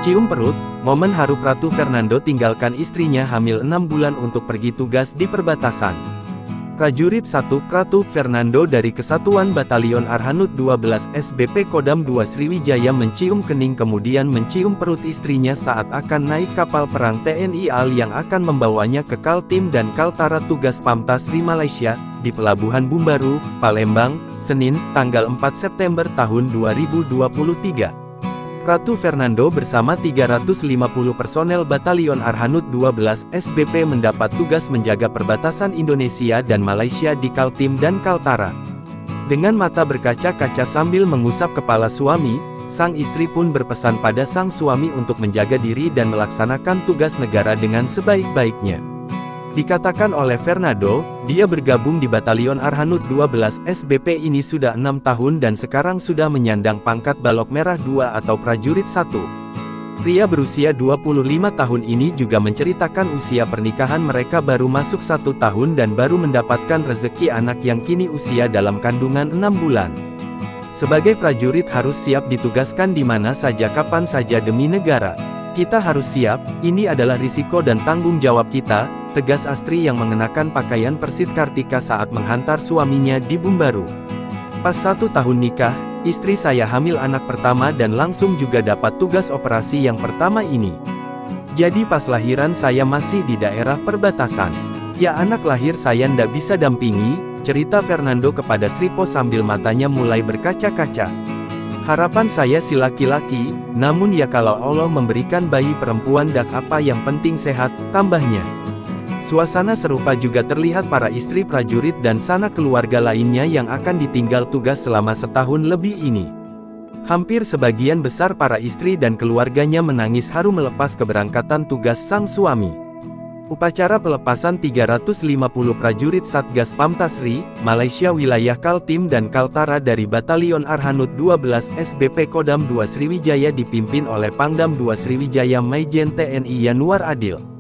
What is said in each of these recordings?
Mencium perut, momen haru Ratu Fernando tinggalkan istrinya hamil 6 bulan untuk pergi tugas di perbatasan. Prajurit 1 Ratu Fernando dari Kesatuan Batalion Arhanud 12 SBP Kodam 2 Sriwijaya mencium kening kemudian mencium perut istrinya saat akan naik kapal perang TNI AL yang akan membawanya ke Kaltim dan Kaltara tugas Pamtasri Malaysia, di Pelabuhan Bumbaru, Palembang, Senin, tanggal 4 September tahun 2023. Ratu Fernando bersama 350 personel Batalion Arhanud 12 SBP mendapat tugas menjaga perbatasan Indonesia dan Malaysia di Kaltim dan Kaltara. Dengan mata berkaca-kaca sambil mengusap kepala suami, sang istri pun berpesan pada sang suami untuk menjaga diri dan melaksanakan tugas negara dengan sebaik-baiknya. Dikatakan oleh Fernando, dia bergabung di Batalion Arhanud 12 SBP ini sudah 6 tahun dan sekarang sudah menyandang pangkat Balok Merah 2 atau Prajurit 1. Pria berusia 25 tahun ini juga menceritakan usia pernikahan mereka baru masuk 1 tahun dan baru mendapatkan rezeki anak yang kini usia dalam kandungan 6 bulan. Sebagai prajurit harus siap ditugaskan di mana saja kapan saja demi negara. Kita harus siap, ini adalah risiko dan tanggung jawab kita, tegas Astri yang mengenakan pakaian Persit Kartika saat menghantar suaminya di Bumbaru. Pas 1 tahun nikah, istri saya hamil anak pertama dan langsung juga dapat tugas operasi yang pertama ini. Jadi pas lahiran saya masih di daerah perbatasan. Ya anak lahir saya ndak bisa dampingi, cerita Fernando kepada Sripo sambil matanya mulai berkaca-kaca. Harapan saya si laki-laki, namun ya kalau Allah memberikan bayi perempuan dak apa yang penting sehat, tambahnya. Suasana serupa juga terlihat para istri prajurit dan sanak keluarga lainnya yang akan ditinggal tugas selama setahun lebih ini. Hampir sebagian besar para istri dan keluarganya menangis haru melepas keberangkatan tugas sang suami. Upacara pelepasan 350 prajurit Satgas Pamtasri, Malaysia wilayah Kaltim dan Kaltara dari Batalion Arhanud 12 SBP Kodam 2 Sriwijaya dipimpin oleh Pangdam 2 Sriwijaya Maijen TNI Yanuar Adil.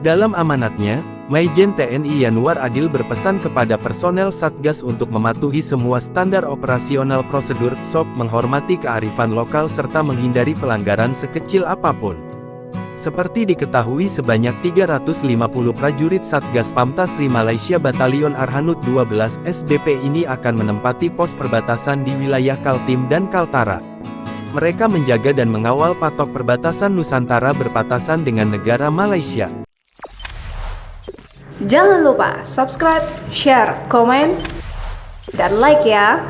Dalam amanatnya, Maijen TNI Yanuar Adil berpesan kepada personel Satgas untuk mematuhi semua standar operasional prosedur SOP, menghormati kearifan lokal serta menghindari pelanggaran sekecil apapun. Seperti diketahui sebanyak 350 prajurit Satgas Pamtasri Malaysia Batalion Arhanud 12 SBP ini akan menempati pos perbatasan di wilayah Kaltim dan Kaltara. Mereka menjaga dan mengawal patok perbatasan Nusantara berbatasan dengan negara Malaysia. Jangan lupa subscribe, share, komen, dan like ya!